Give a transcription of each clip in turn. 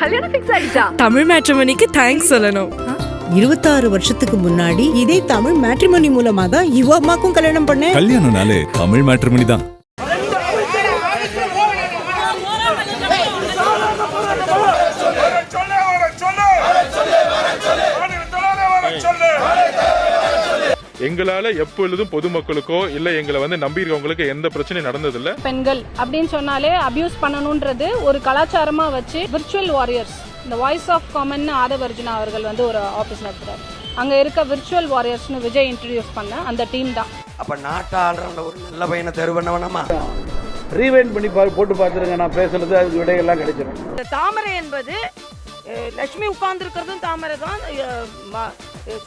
கல்யாணம் ஃபிக்ஸ் ஆயிடுச்சா? தமிழ் மேட்ரிமோனிக்கு தேங்க்ஸ் சொல்லணும். 26 வருஷத்துக்கு முன்னாடி இதே தமிழ் மேட்ரிமோனி மூலமா தான் இவ அம்மாக்கும் கல்யாணம் பண்ணேன். கல்யாணம்னாலே தமிழ் மேட்ரிமோனி தான். எங்களால எப்பொழுதும் பொதுமக்களுக்கோ இல்ல எங்களை நம்பி இருக்கவங்களுக்கு எந்த பிரச்சனையும் நடந்ததில்ல. பெண்கள் அப்படின்னு சொன்னாலே அபியூஸ் பண்ணணும்ன்றது ஒரு கலாச்சாரமா வச்சு விர்ச்சுவல் வாரியர்ஸ், இந்த voice of common Aadhav Arjuna அவர்கள் ஒரு ஆபீஸ் நடத்துறாரு. அங்க இருக்க விர்ச்சுவல் வாரியர்ஸ்னு விஜய் இன்ட்ரோடியூஸ் பண்ண அந்த டீம் தான். அப்ப நாட்டாளுற ஒரு நல்ல பையனை தேர்வு பண்ண வேணாமா? ரீவைண்ட் பண்ணி போட்டு பார்த்துருங்க, நான் பேசுறது அதுக்கு விடையெல்லாம் கிடைச்சிடும். தாமரை என்பது லட்சுமி உட்கார்ந்து இருக்கிறதும் தாமரை தான்,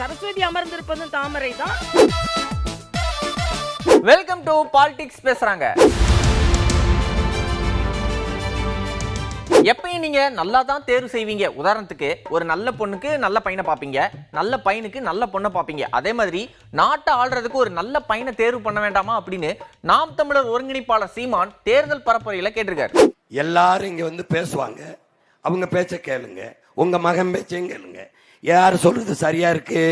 சரஸ்வதி அமர்ந்திருப்பதும் தாமரை தான். வெல்கம் டு பாலிடிக்ஸ் பேசுறாங்க. எப்பயும் நீங்க நல்லா தான் தேர்வு செய்வீங்க. உதாரணத்துக்கு ஒரு நல்ல பொண்ணுக்கு நல்ல பையனை பார்ப்பீங்க, நல்ல பையனுக்கு நல்ல பொண்ணை பார்ப்பீங்க. அதே மாதிரி நாட்டை ஆள்றதுக்கு ஒரு நல்ல பையனை தேர்வு பண்ண வேண்டாமா அப்படின்னு நாம் தமிழர் ஒருங்கிணைப்பாளர் சீமான் தேர்தல் பரப்புரையில கேட்டிருக்காரு. எல்லாரும் இங்க பேசுவாங்க, அவங்க பேச்ச கேளுங்க, உங்க மகன் பேச்சையும் கேளுங்க. யார் சொல்றது சரியா இருக்கு?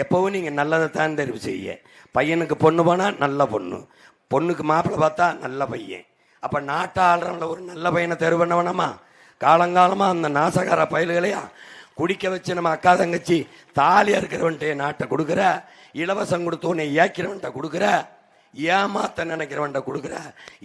எப்பவும் நீங்க நல்லதை தான் தெரிவு செய்ய. பையனுக்கு பொண்ணு போனா நல்ல பொண்ணு, பொண்ணுக்கு மாப்பிள்ளை பார்த்தா நல்ல பையன். அப்ப நாட்டை ஆள்றவங்கள ஒரு நல்ல பையனை தேர்வு பண்ண வேணாமா? காலங்காலமா அந்த நாசகார பயல்களையா குடிக்க வச்சு நம்ம அக்கா தங்கச்சி தாலியா இருக்கிறவன்ட்டே நாட்டை கொடுக்குற, இலவசம் கொடுத்து உன்னை ஏக்கிறவன்ட்ட கொடுக்குற, ஏமாத்த நினைக்கிறவன்ட்ட கொடுக்குற,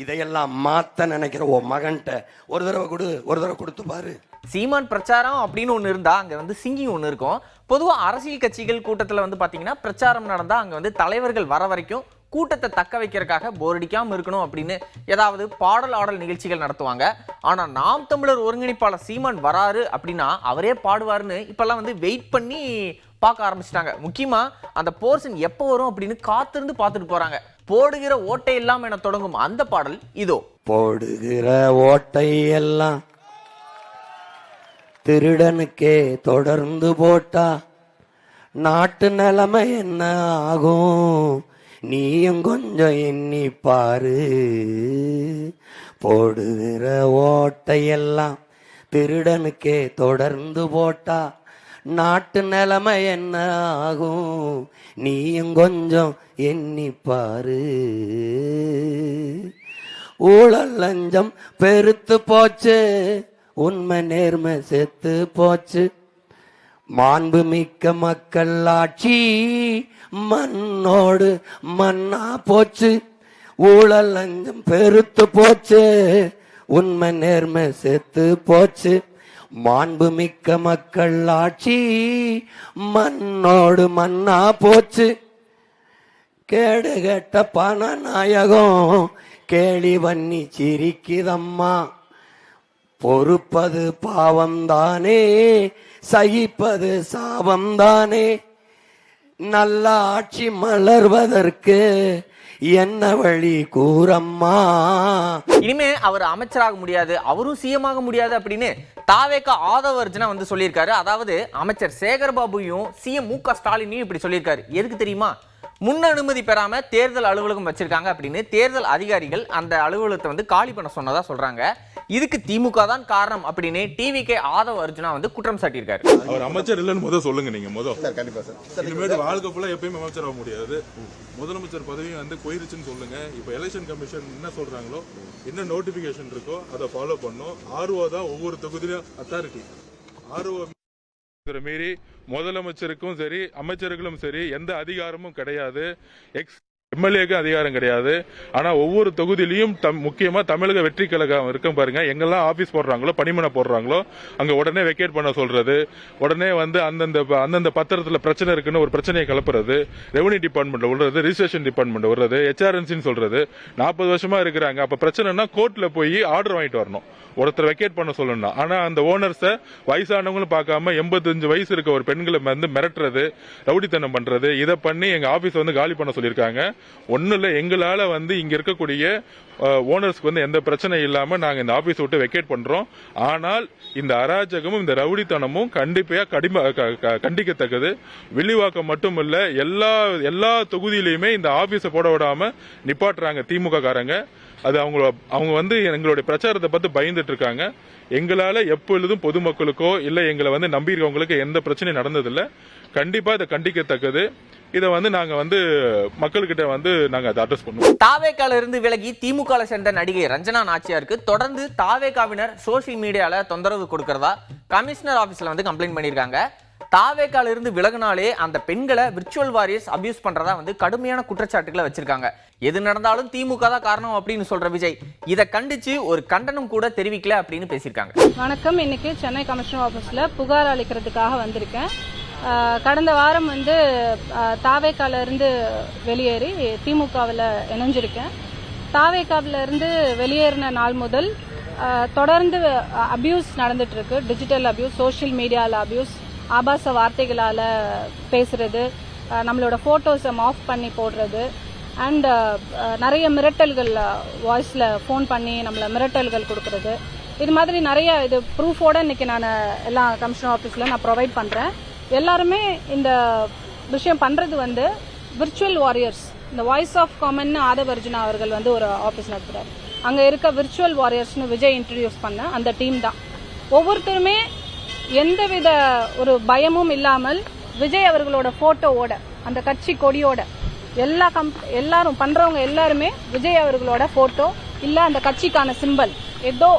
இதையெல்லாம் மாத்த நினைக்கிற உன் மகன்கிட்ட ஒரு தடவை கொடுத்து பாரு. சீமான் பிரச்சாரம் அப்படின்னு ஒன்று இருந்தா அங்க சிங்கிங் ஒன்று இருக்கும். பொதுவாக அரசியல் கட்சிகள் கூட்டத்தில் பார்த்தீங்கன்னா பிரச்சாரம் நடந்தா அங்க தலைவர்கள் வர வரைக்கும் கூட்டத்தை தக்க வைக்கிறதுக்காக போரடிக்காம இருக்கணும் அப்படின்னு ஏதாவது பாடல் ஆடல் நிகழ்ச்சிகள் நடத்துவாங்க. ஆனா நாம் தமிழர் ஒருங்கிணைப்பாளர் சீமான் வராரு அப்படின்னா அவரே பாடுவாருன்னு இப்பெல்லாம் வெயிட் பண்ணி பார்க்க ஆரம்பிச்சிட்டாங்க. முக்கியமா அந்த போர்ஷன் எப்போ வரும் அப்படின்னு காத்திருந்து பார்த்துட்டு போறாங்க. போடுகிற ஓட்டை எல்லாம் என தொடங்கும் அந்த பாடல் இதோ. போடுகிற ஓட்டை எல்லாம் திருடனுக்கே தொடர்ந்து போட்டா நாட்டு நிலைமை என்ன ஆகும், நீயும் கொஞ்சம் எண்ணி பாரு. போடுகிற ஓட்டையெல்லாம் திருடனுக்கே தொடர்ந்து போட்டா நாட்டு நிலைமை என்ன ஆகும், நீயும் கொஞ்சம் எண்ணி பாரு. ஊழல் லஞ்சம் பெருத்து போச்சு, உண்மை நேர்மை செத்து போச்சு, மாண்பு மிக்க மக்கள் ஆட்சி மண்ணோடு மண்ணா போச்சு. ஊழல் லஞ்சம் பெருத்து போச்சு, உண்மை நேர்மை செத்து போச்சு, மாண்பு மிக்க மக்கள் ஆட்சி மண்ணோடு மண்ணா போச்சு. கேடு கெட்ட பண நாயகம் கேலி பண்ணி சிரிக்குதம்மா, பொறுப்பது பாவம்தானே, சகிப்பது சாபம்தானே, நல்ல ஆட்சி மலர்வதற்கு என்ன வழி கூறம்மா. இனிமே அவர் அமைச்சராக முடியாது, அவரும் சிஎம் ஆக முடியாது அப்படின்னு தாவேக ஆதவ அர்ஜுனா சொல்லியிருக்காரு. அதாவது அமைச்சர் சேகர்பாபுவையும் சிஎம் மு.க. ஸ்டாலினையும் இப்படி சொல்லியிருக்காரு. எதுக்கு தெரியுமா? முன் அனுமதி பெறாம தேர்தல் அலுவலகம் வச்சிருக்காங்க அப்படின்னு தேர்தல் அதிகாரிகள் அந்த அலுவலகத்தை காலி பண்ண சொன்னதா சொல்றாங்க. இதுக்கு திமுக தான் காரணம் அப்படின்னு டிவிகே ஆதவ அர்ஜுனா குற்றம் சாட்டியிருக்காரு. அவர் அமைச்சர் இல்லைன்னு சொல்லுங்க. நீங்க கண்டிப்பா வாழ்க்கை ஃபுல்லா எப்பயுமே அமைச்சர் ஆக முடியாது. முதலமைச்சர் பதவி போயிருச்சுன்னு சொல்லுங்க. இப்ப எலெக்ஷன் கமிஷன் என்ன சொல்றாங்களோ, என்ன நோட்டிபிகேஷன் இருக்கோ அதை ஃபாலோ பண்ணும். ஆர்ஓ தான் ஒவ்வொரு தொகுதியிலும் அத்தாரிட்டி. ஆர்ஓ மீறி முதலமைச்சருக்கும் சரி அமைச்சர்களும் சரி எந்த அதிகாரமும் கிடையாது. எம்எல்ஏக்கு அதிகாரம் கிடையாது. ஆனா ஒவ்வொரு தொகுதியிலையும் முக்கியமா தமிழக வெற்றி கழகம் இருக்கும் பாருங்க, எங்கெல்லாம் ஆபீஸ் போடுறாங்களோ பணிமனை போடுறாங்களோ அங்க உடனே வெக்கேட் பண்ண சொல்றது, உடனே அந்தந்த பத்திரத்துல பிரச்சனை இருக்குன்னு ஒரு பிரச்சனையை கிளப்புறது, ரெவன்யூ டிபார்ட்மெண்ட்ல விடுறது, ரிஜிஸ்ட்ரேஷன் டிபார்ட்மெண்ட் விடுறது, HRNC சொல்றது. 40 வருஷமா இருக்கிறாங்க. அப்ப பிரச்சனைனா கோர்ட்ல போய் ஆர்டர் வாங்கிட்டு வரணும் ஒருத்தர் வெக்கேட் பண்ண சொல்லணும். ஆனா அந்த ஓனர்ஸ வயசானவங்களும் பார்க்காம 85 வயசு இருக்க ஒரு பெண்களை மிரட்டுறது, ரவுடித்தனம் பண்றது, இதை பண்ணி எங்க ஆபீஸ் காலி பண்ண சொல்லியிருக்காங்க. ஒன்னும் இல்ல, எங்களால இங்க இருக்கக்கூடிய ஓனர்ஸ்க்கு எந்த பிரச்சனை இல்லாம நாங்க இந்த ஆபீஸ் விட்டு வெக்கேட் பண்றோம். ஆனால் இந்த அராஜகமும் இந்த ரவுடித்தனமும் கண்டிப்பா கண்டிக்கத்தக்கது. வில்லிவாக்கம் மட்டும் இல்ல, எல்லா தொகுதியிலுமே இந்த ஆபீஸை போட விடாம நிப்பாட்டுறாங்க திமுக காரங்க. அது அவங்க வந்து எங்களுடைய பிரச்சாரத்தை பார்த்து பயந்துட்டு இருக்காங்க. எங்களால எப்பொழுதும் பொதுமக்களுக்கோ இல்ல எங்களை வந்து நம்பியிருக்கவங்களுக்கு எந்த பிரச்சனையும் நடந்ததில்லை. கண்டிப்பா இதை கண்டிக்கத்தக்கது. இதை வந்து நாங்க வந்து மக்கள்கிட்ட வந்து நாங்க அதை அட்ரஸ் பண்ணுவோம். தாவேக்கால இருந்து விலகி திமுக சேர்ந்த நடிகை ரஞ்சனா நாச்சியாருக்கு தொடர்ந்து தாவேக்காவினர் சோசியல் மீடியால தொந்தரவு கொடுக்கறதா கமிஷனர் ஆபீஸ்ல வந்து கம்ப்ளைண்ட் பண்ணிருக்காங்க. தாவேக்கால இருந்து விலகினாலே அந்த பெண்களை விர்ச்சுவல் வாரியர்ஸ் அபியூஸ் பண்றதா வந்து கடுமையான குற்றச்சாட்டுகளை வச்சிருக்காங்க. எது நடந்தாலும் திமுக தான் காரணம் அப்படின்னு சொல்ற விஜய் இதை கண்டிச்சு ஒரு கண்டனம் கூட தெரிவிக்கல அப்படின்னு பேசியிருக்காங்க. வணக்கம். இன்னைக்கு சென்னை கமிஷனர் ஆஃபீஸில் புகார் அளிக்கிறதுக்காக வந்திருக்கேன். கடந்த வாரம் வந்து தாவேக்கால இருந்து வெளியேறி திமுகவில் இணைஞ்சிருக்கேன். தாவேக்காவில் இருந்து வெளியேறின நாள் முதல் தொடர்ந்து அபியூஸ் நடந்துட்டு இருக்கு. டிஜிட்டல் அபியூஸ், சோஷியல் மீடியாவில் அபியூஸ், ஆபாச வார்த்தைகளால் பேசுறது, நம்மளோட ஃபோட்டோஸை ஆஃப் பண்ணி போடுறது, அண்ட் நிறைய மிரட்டல்கள், வாய்ஸில் ஃபோன் பண்ணி நம்மளை மிரட்டல்கள் கொடுக்கறது, இது மாதிரி நிறைய இது ப்ரூஃபோட இன்னைக்கு நான் எல்லா கமிஷனர் ஆஃபீஸில் நான் ப்ரொவைட் பண்ணுறேன். எல்லாருமே இந்த விஷயம் பண்ணுறது வந்து விர்ச்சுவல் வாரியர்ஸ், இந்த வாய்ஸ் ஆஃப் காமன் ஆதவர்ஜுனா அவர்கள் வந்து ஒரு ஆஃபீஸ் நடத்துகிறார். அங்கே இருக்க விர்ச்சுவல் வாரியர்ஸ்னு விஜய் இன்ட்ரடியூஸ் பண்ண அந்த டீம் தான். ஒவ்வொருத்தருமே எந்தவித ஒரு பயமும் இல்லாமல் விஜய் அவர்களோட ஃபோட்டோவோட, அந்த கட்சி கொடியோட, எல்லாரும் பண்றவங்க எல்லாருமே விஜய் அவர்களோட போட்டோ இல்ல அந்த கட்சிக்கான சிம்பல் ஏதோ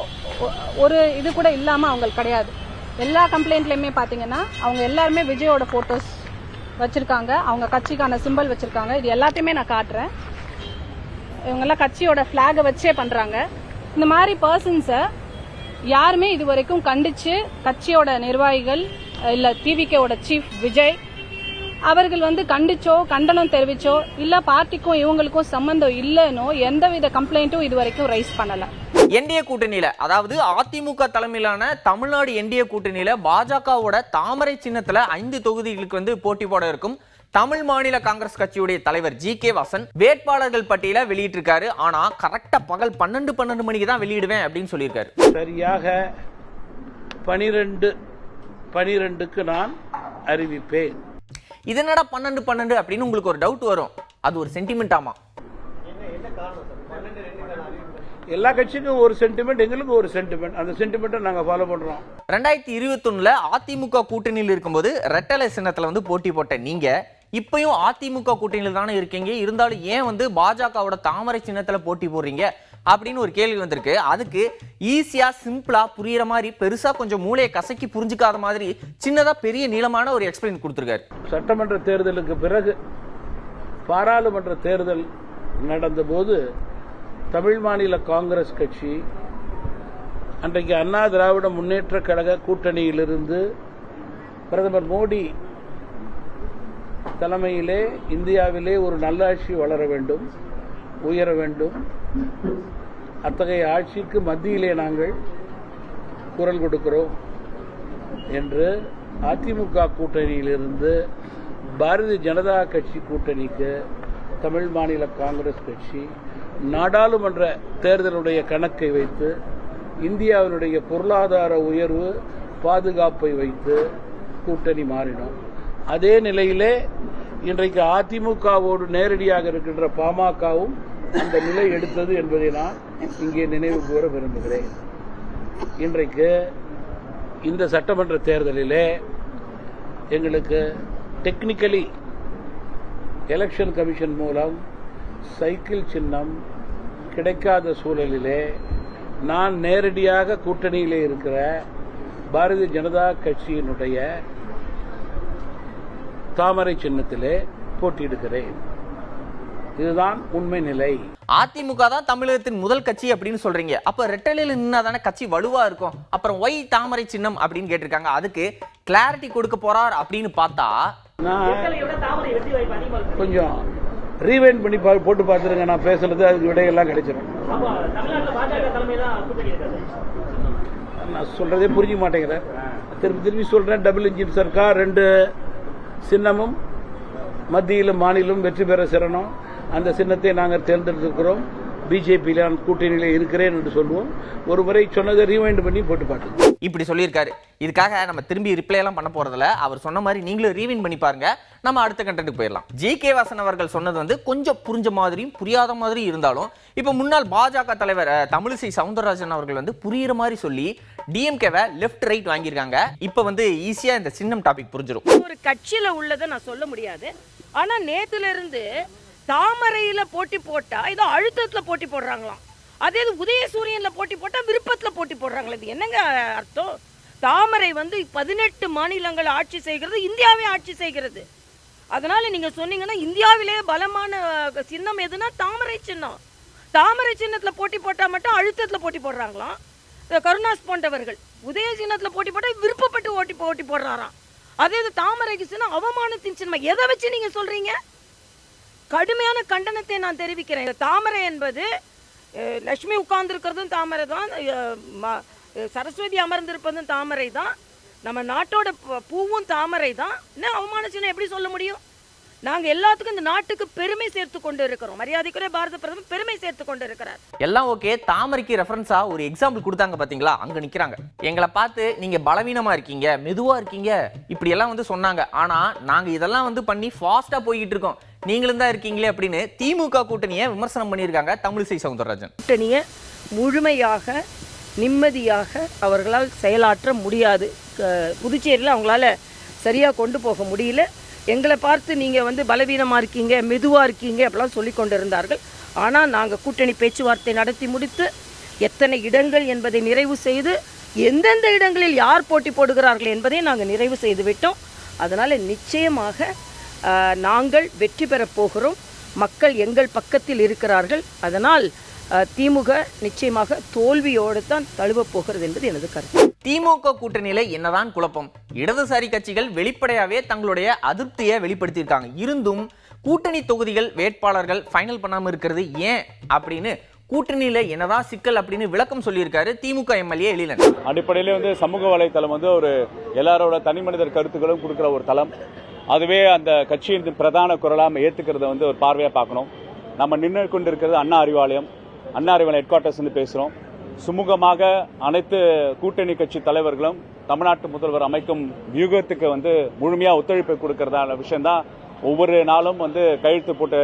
ஒரு இது கூட இல்லாம அவங்க கிடையாது. எல்லா கம்ப்ளைண்ட்லயுமே பாத்தீங்கன்னா அவங்க எல்லாருமே விஜயோட போட்டோஸ் வச்சிருக்காங்க, அவங்க கட்சிக்கான சிம்பல் வச்சிருக்காங்க. இது எல்லாத்தையுமே நான் காட்டுறேன். இவங்க எல்லாம் கட்சியோட பிளாக வச்சே பண்றாங்க. இந்த மாதிரி பர்சன்ஸை யாருமே இது வரைக்கும் கண்டிச்சு கட்சியோட நிர்வாகிகள் இல்ல டிவிகேவோட சீஃப் விஜய் அவர்கள் வந்து கண்டிச்சோ கண்டனம் தெரிவிச்சோ இல்ல பார்ட்டிக்கும் இவங்களுக்கும் சம்பந்தம் இல்லைன்னோ எந்தவித கம்ப்ளைண்ட்டும் இது வரைக்கும் ரைஸ் பண்ணல. என்டிஏ கூட்டணியில, அதாவது அதிமுக தலைமையிலான தமிழ்நாடு என்டிஏ கூட்டணியில பாஜகவோட தாமரை சின்னத்துல 5 தொகுதிகளுக்கு வந்து போட்டி போட இருக்கும் தமிழ் மாநில காங்கிரஸ் கட்சியுடைய தலைவர் ஜி.கே. வாசன் வேட்பாளர்கள் பட்டியலை வெளியிட்டிருக்காரு. ஆனா கரெக்டா பகல் 12 மணிக்கு தான் வெளியிடுவேன் அப்படின்னு சொல்லியிருக்காரு. சரியாக 12:12க்கு நான் அறிவிப்பேன். இது என்னடா 12 அப்படின்னு உங்களுக்கு ஒரு டவுட் வரும். அது ஒரு சென்டிமெண்ட். ஆமா, எல்லா கட்சிக்கும் ஒரு சென்டிமெண்ட், எங்களுக்கு ஒரு சென்டிமெண்ட். அந்த சென்டிமெண்ட்டை நாங்க ஃபாலோ பண்றோம். 2021 அதிமுக கூட்டணியில் இருக்கும்போது ரெட்டலை சின்னத்துல வந்து போட்டி போட்ட நீங்க இப்பயும் அதிமுக கூட்டணியில் தானே இருக்கீங்க, இருந்தாலும் ஏன் வந்து பாஜகவோட தாமரை சின்னத்துல போட்டி போடுறீங்க அப்படின்னு ஒரு கேள்வி வந்திருக்கு. அதுக்கு ஈஸியா சிம்பிளா புரியுற மாதிரி பெருசா கொஞ்சம் மூளையை கசக்கி புரிஞ்சுக்காத மாதிரி சின்னதா பெரிய நீளமான ஒரு எக்ஸ்பிளைன் கொடுத்திருக்காரு. சட்டமன்ற தேர்தலுக்கு பிறகு பாராளுமன்ற தேர்தல் நடந்த போது தமிழ் மாநில காங்கிரஸ் கட்சி அன்றைக்கு அண்ணா திராவிட முன்னேற்ற கழக கூட்டணியிலிருந்து பிரதமர் மோடி தலைமையிலே இந்தியாவிலே ஒரு நல்லாட்சி வளர வேண்டும், உயர வேண்டும். அத்தகைய ஆட்சிக்கு மத்தியிலே நாங்கள் குரல் கொடுக்கிறோம் என்று அதிமுக கூட்டணியிலிருந்து பாரதிய ஜனதா கட்சி கூட்டணிக்கு தமிழ் மாநில காங்கிரஸ் கட்சி நாடாளுமன்ற தேர்தலுடைய கணக்கை வைத்து, இந்தியாவினுடைய பொருளாதார உயர்வு பாதுகாப்பை வைத்து கூட்டணி மாறினோம். அதே நிலையிலே இன்றைக்கு அதிமுகவோடு நேரடியாக இருக்கின்ற பாமகவும் அந்த நிலை எடுத்தது என்பதை நான் இங்கே நினைவு கூற விரும்புகிறேன். இன்றைக்கு இந்த சட்டமன்ற தேர்தலிலே எங்களுக்கு டெக்னிக்கலி எலெக்ஷன் கமிஷன் மூலம் சைக்கிள் சின்னம் கிடைக்காத சூழலிலே நான் நேரடியாக கூட்டணியிலே இருக்கிற பாரதிய ஜனதா கட்சியினுடைய தாமரை சின்னத்திலே போட்டியிடுகிறேன். இதுதான் உண்மை நிலை. அதிமுக தான் தமிழகத்தின் முதல் கட்சி அப்படின்னு சொல்றீங்க. அப்ப ரெட்டலையில நின்னா தானே கட்சி வலுவா இருக்கும். அப்புறம் ஒய் தாமரை சின்னம் அப்படின்னு கேட்டிருக்காங்க. அதுக்கு கிளாரிட்டி கொடுக்க போறார் அப்படின்னு பார்த்தா கொஞ்சம் ரீவைண்ட் பண்ணி போட்டு பார்த்துருங்க. நான் பேசுறது அதுக்கு விடையெல்லாம் கிடைச்சிடும். நான் சொல்றதே புரிஞ்ச மாட்டேங்கிறேன். திருப்பி சொல்றேன். டபுள் இன்ஜின் சர்க்கார் 2 சின்னமும் மத்தியிலும் மாநிலம் வெற்றி பெற சிறணும். அந்த சின்னத்தை நாங்கள் தேர்ந்தெடுத்திருக்கிறோம். பிஜேபியில கூட்டணியில இருக்கிறேன் என்று சொல்லுவோம். ஒரு முறை சொன்னதை ரீவைண்ட் பண்ணி போட்டு பார்த்து இப்படி சொல்லியிருக்காரு. இதுக்காக நம்ம திரும்பி ரிப்ளை எல்லாம் பண்ண போறதில்ல. அவர் சொன்ன மாதிரி நீங்களும் ரீவைண்ட் பண்ணி பாருங்க. நம்ம அடுத்த கண்டென்ட்டுக்கு போயிடலாம். ஜி.கே. வாசன் அவர்கள் சொன்னது வந்து கொஞ்சம் புரிஞ்ச மாதிரியும் புரியாத மாதிரி இருந்தாலும் இப்போ முன்னாள் பாஜக தலைவர் தமிழிசை சவுந்தரராஜன் அவர்கள் வந்து புரியுற மாதிரி சொல்லி டிஎம்கேவை லெஃப்ட் ரைட் வாங்கியிருக்காங்க. இப்போ வந்து ஈஸியா இந்த சின்னம் டாபிக் புரிஞ்சிடும். ஒரு கட்சியில உள்ளதை நான் சொல்ல முடியாது. ஆனா நேத்துல இருந்து தாமரையில போட்டி போட்டா ஏதோ அழுத்தத்துல போட்டி போடுறாங்களாம். அதே உதயசூரியன்ல போட்டி போட்டா விருப்பத்துல போட்டி போடுறாங்களா? இது என்னங்க அர்த்தம்? தாமரை வந்து 18 மாநிலங்கள் ஆட்சி செய்கிறது, இந்தியாவே ஆட்சி செய்கிறது. அதனால நீங்க சொன்னீங்கன்னா இந்தியாவிலேயே பலமான சின்னம் எதுனா தாமரை சின்னம். தாமரை சின்னத்துல போட்டி போட்டா மட்டும் அழுத்தத்துல போட்டி போடுறாங்களாம். கருணாஸ் போன்றவர்கள் உதய சின்னத்துல போட்டி போட்டா விருப்பப்பட்டு போட்டி போடுறாராம். அதே தாமரைக்கு சின்னம் அவமானத்தின் சின்னம். எதை வச்சு நீங்க சொல்றீங்க? கடுமையான கண்டனத்தை நான் தெரிவிக்கிறேன். தாமரை என்பது லட்சுமி உட்கார்ந்துருக்கிறதும் தாமரை தான், சரஸ்வதி அமர்ந்திருப்பதும் தாமரை தான், நம்ம நாட்டோட பூவும் தாமரை தான். என்ன அவமான சின்னம் எப்படி சொல்ல முடியும்? நாங்கள் எல்லாத்துக்கும் இந்த நாட்டுக்கு பெருமை சேர்த்து கொண்டு இருக்கிறோம். மரியாதைக்குரிய பாரத பிரதமர் பெருமை சேர்த்து கொண்டு இருக்கிறார். எல்லாம் ஓகே. தாமரைக்கு ரெஃபரன்ஸா ஒரு எக்ஸாம்பிள் கொடுத்தாங்க பாத்தீங்களா? அங்க நிக்கிறாங்க. எங்களை பார்த்து நீங்க பலவீனமா இருக்கீங்க, மெதுவா இருக்கீங்க, இப்படி எல்லாம் வந்து சொன்னாங்க. ஆனா நாங்க இதெல்லாம் வந்து பண்ணி ஃபாஸ்டா போய்கிட்டு இருக்கோம், நீங்களும் தான் இருக்கீங்களே அப்படின்னு திமுக கூட்டணியை விமர்சனம் பண்ணியிருக்காங்க தமிழிசை சவுந்தரராஜன். கூட்டணியை முழுமையாக நிம்மதியாக அவர்களால் செயலாற்ற முடியாது. புதுச்சேரியில் அவங்களால சரியாக கொண்டு போக முடியல. எங்களை பார்த்து நீங்கள் வந்து பலவீனமாக இருக்கீங்க, மெதுவாக இருக்கீங்க அப்படிலாம் சொல்லி கொண்டு இருந்தார்கள். ஆனால் நாங்கள் கூட்டணி பேச்சுவார்த்தை நடத்தி முடித்து எத்தனை இடங்கள் என்பதை நிறைவு செய்து எந்தெந்த இடங்களில் யார் போட்டி போடுகிறார்கள் என்பதை நாங்கள் நிறைவு செய்து விட்டோம். அதனால் நிச்சயமாக நாங்கள் வெற்றி பெறப் போகிறோம். மக்கள் எங்கள் பக்கத்தில் இருக்கிறார்கள். அதனால் திமுக நிச்சயமாக தோல்வியோடு தான் தழுவப் போகிறது என்பது எனது கருத்து. திமுக கூட்டணியில என்னதான் குழப்பம்? இடதுசாரி கட்சிகள் வெளிப்படையாவே தங்களுடைய அதிருப்தியை வெளிப்படுத்தியிருக்காங்க. இருந்தும் கூட்டணி தொகுதிகள் வேட்பாளர்கள் ஃபைனல் பண்ணாம இருக்கிறது ஏன் அப்படின்னு கூட்டணியில என்னதான் சிக்கல் அப்படின்னு விளக்கம் சொல்லியிருக்காரு திமுக எம்எல்ஏ எழிலன். அடிப்படையிலே வந்து சமூக வலைத்தளம் வந்து ஒரு எல்லாரோட தனி மனிதர் கருத்துக்களும் கொடுக்குற ஒரு தளம். அதுவே அந்த கட்சியின் பிரதான குரலாக ஏற்றுக்கிறத வந்து ஒரு பார்வையாக பார்க்கணும். நம்ம நின்று கொண்டு இருக்கிறது அண்ணா அறிவாலயம் ஹெட் குவார்ட்டர்ஸ் பேசுகிறோம். சுமூகமாக அனைத்து கூட்டணி கட்சி தலைவர்களும் தமிழ்நாட்டு முதல்வர் அமைக்கும் வியூகத்துக்கு வந்து முழுமையாக ஒத்துழைப்பு கொடுக்கறதான விஷயம்தான் ஒவ்வொரு நாளும் வந்து கையெழுத்து போட்டு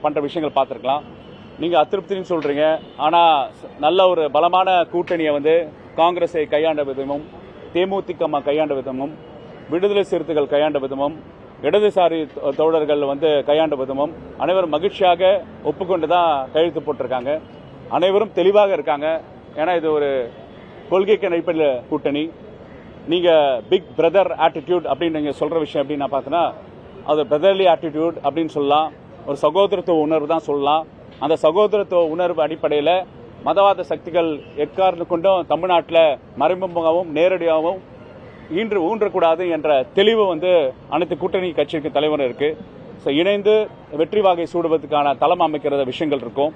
பண்ணுற விஷயங்கள் பார்த்துருக்கலாம். நீங்கள் அதிருப்தின்னு சொல்கிறீங்க. ஆனால் நல்ல ஒரு பலமான கூட்டணியை வந்து காங்கிரஸை கையாண்ட விதமும், தேமுதிக கையாண்ட விதமும், விடுதலை சிறுத்தைகள் கையாண்ட விதமும், இடதுசாரி தோழர்கள் வந்து கையாண்ட விதமும் அனைவரும் மகிழ்ச்சியாக ஒப்புக்கொண்டு தான் கையெழுத்து போட்டிருக்காங்க. அனைவரும் தெளிவாக இருக்காங்க. ஏன்னா இது ஒரு கொள்கைக்கு அடிப்படையில் கூட்டணி. நீங்கள் பிக் பிரதர் ஆட்டிடியூட் அப்படின்னு நீங்கள் சொல்கிற விஷயம் அப்படின்னு நான் பார்த்தேன்னா அது பிரதர்லி ஆட்டிடியூட் அப்படின்னு சொல்லலாம். ஒரு சகோதரத்துவ உணர்வு தான் சொல்லலாம். அந்த சகோதரத்துவ உணர்வு அடிப்படையில் மதவாத சக்திகள் எக்காரணம் கொண்டும் தமிழ்நாட்டில் மறைமுகமாகவும் நேரடியாகவும் ஊன்றக்கூடாது என்ற தெளிவு வந்து அனைத்து கூட்டணி கட்சிக்கு தலைவர் இருக்கு. இணைந்து வெற்றி வாகை சூடுவதற்கான தளம் அமைக்கிற விஷயங்கள் இருக்கும்.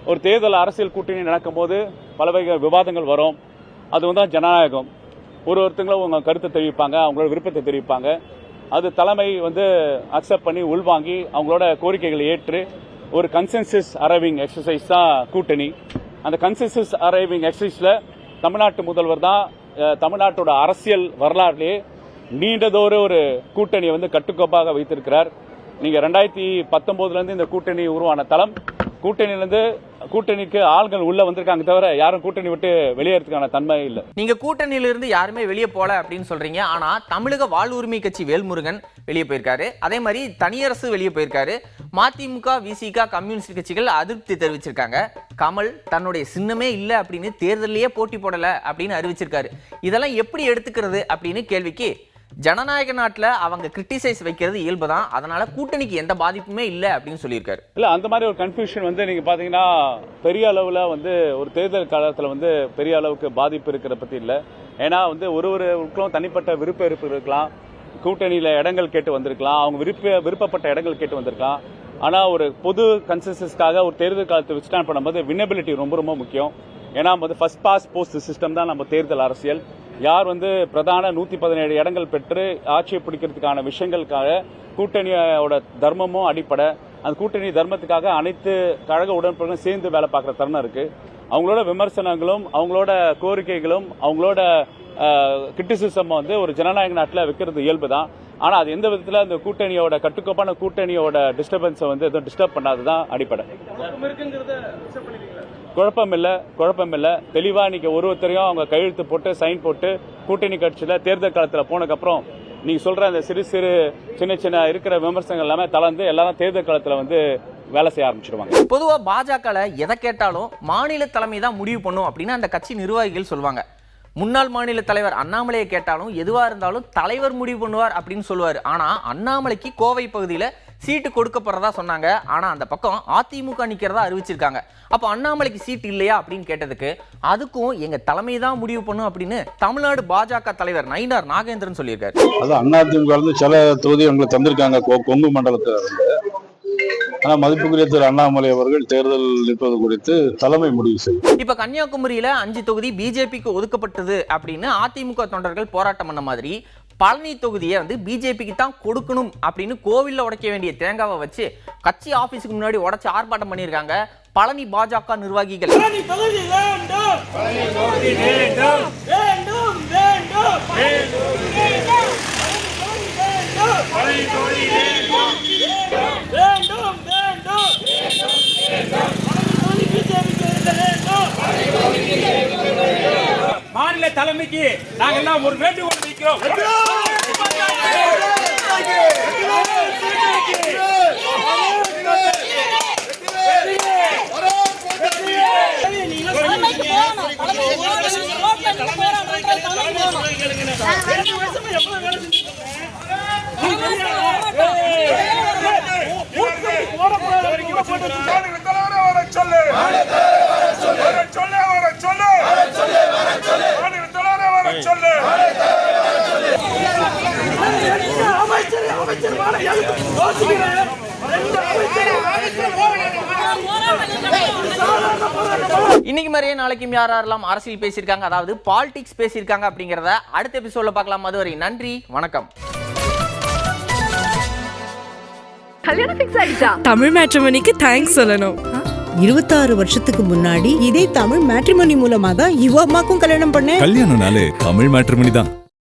ஒரு தேர்தல் அரசியல் கூட்டணி நடக்கும் போது பல வகை விவாதங்கள் வரும். அது வந்து ஜனநாயகம். ஒருத்தங்களும் உங்க கருத்தை தெரிவிப்பாங்க, அவங்களோட விருப்பத்தை தெரிவிப்பாங்க. அது தலைமை வந்து அக்செப்ட் பண்ணி உள்வாங்கி அவங்களோட கோரிக்கைகளை ஏற்று ஒரு கன்சென்சஸ் அரைவிங் எக்ஸசைஸ் தான் கூட்டணி. அந்த கன்சென்சஸ் அரைவிங் எக்ஸசைஸ்ல தமிழ்நாட்டு முதல்வர் தான் தமிழ்நாட்டோட அரசியல் வரலாறுலேயே நீண்டதோறு ஒரு கூட்டணியை வந்து கட்டுக்கோப்பாக வைத்திருக்கிறார். நீங்க 2019 இந்த கூட்டணி உருவான தளம். கூட்டணிக்கு ஆள்கள் உள்ள வந்திருக்காங்க தவிர யாரும் கூட்டணி விட்டு வெளியேறதுக்கான தன்மை இல்லை. நீங்க கூட்டணியிலிருந்து யாருமே வெளியே போல அப்படின்னு சொல்றீங்க. ஆனா தமிழக வாழ்வுரிமை கட்சி வேல்முருகன் வெளியே போயிருக்காரு. அதே மாதிரி தனியரசு வெளியே போயிருக்காரு. மதிமுக, விசிக, கம்யூனிஸ்ட் கட்சிகள் அதிருப்தி தெரிவிச்சிருக்காங்க. கமல் தன்னுடைய சின்னமே இல்லை அப்படின்னு தேர்தலையே போட்டி போடல அப்படின்னு அறிவிச்சிருக்காரு. இதெல்லாம் எப்படி எடுத்துக்கிறது அப்படின்னு கேள்விக்கு ஜனநாயக நாட்டில் அவங்க கிரிட்டிசைஸ் வைக்கிறது இயல்புதான், அதனால கூட்டணிக்கு எந்த பாதிப்புமே இல்லை அப்படின்னு சொல்லியிருக்காரு. இல்ல அந்த மாதிரி ஒரு கன்ஃபியூஷன் வந்து நீங்க பாத்தீங்கன்னா பெரிய அளவுல வந்து ஒரு தேர்தல் காலத்துல வந்து பெரிய அளவுக்கு பாதிப்பு இருக்கிற பத்தி இல்ல. ஏன்னா வந்து ஒருவருக்கும் தனிப்பட்ட விருப்ப இருக்கலாம், கூட்டணியில இடங்கள் கேட்டு வந்திருக்கலாம், அவங்க விருப்பப்பட்ட இடங்கள் கேட்டு வந்திருக்கலாம். ஆனா ஒரு பொது கன்சென்சஸ்க்காக ஒரு தேர்தல் காலத்தை விஸ்டாண்ட் பண்ணும்போது வினபிலிட்டி ரொம்ப ரொம்ப முக்கியம். ஏன்னா வந்து ஃபர்ஸ்ட் பாஸ் போஸ்ட் சிஸ்டம் தான் நம்ம தேர்தல் அரசியல். யார் வந்து பிரதான 117 இடங்கள் பெற்று ஆட்சியை பிடிக்கிறதுக்கான விஷயங்களுக்காக கூட்டணியோட தர்மமும் அடிப்படை. அந்த கூட்டணி தர்மத்துக்காக அனைத்து கழக உடன்பிறர்களும் சேர்ந்து வேலை பார்க்குற தருணம் இருக்கு. அவங்களோட விமர்சனங்களும் அவங்களோட கோரிக்கைகளும் அவங்களோட கிரிட்டிசிசம் வந்து ஒரு ஜனநாயக நாட்டில் வைக்கிறது இயல்பு தான். ஆனால் அது எந்த விதத்தில் அந்த கூட்டணியோட கட்டுக்கோப்பான கூட்டணியோட டிஸ்டர்பன்ஸை வந்து எதுவும் டிஸ்டர்ப் பண்ணாது தான் அடிப்படை. குழப்பம் இல்லை. தெளிவாக இன்னைக்கு ஒருத்தரையும் அவங்க கையெழுத்து போட்டு சைன் போட்டு கூட்டணி கட்சியில் தேர்தல் காலத்தில் போனதுக்கப்புறம் நீங்கள் சொல்கிற அந்த சிறு சின்ன இருக்கிற விமர்சனங்கள் எல்லாமே தளர்ந்து எல்லாரும் தேர்தல் காலத்தில் வந்து வேலை செய்ய ஆரம்பிச்சிடுவாங்க. பொதுவாக பாஜக எதை கேட்டாலும் மாநில தலைமை தான் முடிவு பண்ணும் அப்படின்னு அந்த கட்சி நிர்வாகிகள் சொல்லுவாங்க. முன்னாள் மாநில தலைவர் அண்ணாமலையை கேட்டாலும் எதுவாக இருந்தாலும் தலைவர் முடிவு பண்ணுவார் அப்படின்னு சொல்லுவார். ஆனால் அண்ணாமலைக்கு கோவை பகுதியில் சீட்டு கொடுக்கப்படுறதா சொன்னாங்க. ஆனால் அந்த பக்கம் அதிமுக நிற்கிறதா அறிவிச்சிருக்காங்க. அப்போ அண்ணாமலைக்கு சீட் இல்லையா அப்படின்னு கேட்டதுக்கு அதுக்கும் எங்கள் தலைமை தான் முடிவு பண்ணும் அப்படின்னு தமிழ்நாடு பாஜக தலைவர் நயினார் நாகேந்திரன் சொல்லியிருக்காரு. அது அதிமுக சில தொகுதி உங்களுக்கு தந்திருக்காங்க கொங்கு மண்டலத்தில் இருந்து. ஆனால் மதிப்புக்குரிய திரு அண்ணாமலை அவர்கள் தேர்தல் நிற்பது குறித்து தலைமை முடிவு செய்யும். இப்ப கன்னியாகுமரியில 5 தொகுதி பிஜேபிக்கு ஒதுக்கப்பட்டது அப்படின்னு அதிமுக தொண்டர்கள் போராட்டம் பண்ண மாதிரி பழனி தொகுதியை வந்து பிஜேபிக்கு தான் கொடுக்கணும் அப்படின்னு கோவில்ல உடைக்க வேண்டிய தேங்காவை வச்சு கட்சி ஆபீஸுக்கு முன்னாடி உடைச்சு ஆர்ப்பாட்டம் பண்ணியிருக்காங்க பழனி பாஜக நிர்வாகிகள். மாநில தலைமைக்கு நாங்கள் எல்லாம் ஒரு வேண்டுகோள் வைக்கிறோம். இன்னைக்கு மாதிரியே நாளைக்கும் யாரெல்லாம் அரசியல் பேசியிருக்காங்க, அதாவது பாலிடிக்ஸ் பேசியிருக்காங்க அப்படிங்கிறத அடுத்த எபிசோட்ல பார்க்கலாம். அதுவரை நன்றி, வணக்கம். தமிழ் மேட்ரிமோனிக்கு தேங்க்ஸ் சொல்லணும். 26 வருஷத்துக்கு முன்னாடி இதே தமிழ் மேட்ரிமோனி மூலமா தான் இவ அம்மாக்கும் கல்யாணம் பண்ணேன். கல்யாணம்னாலே தமிழ் மேட்ரிமோனி தான்.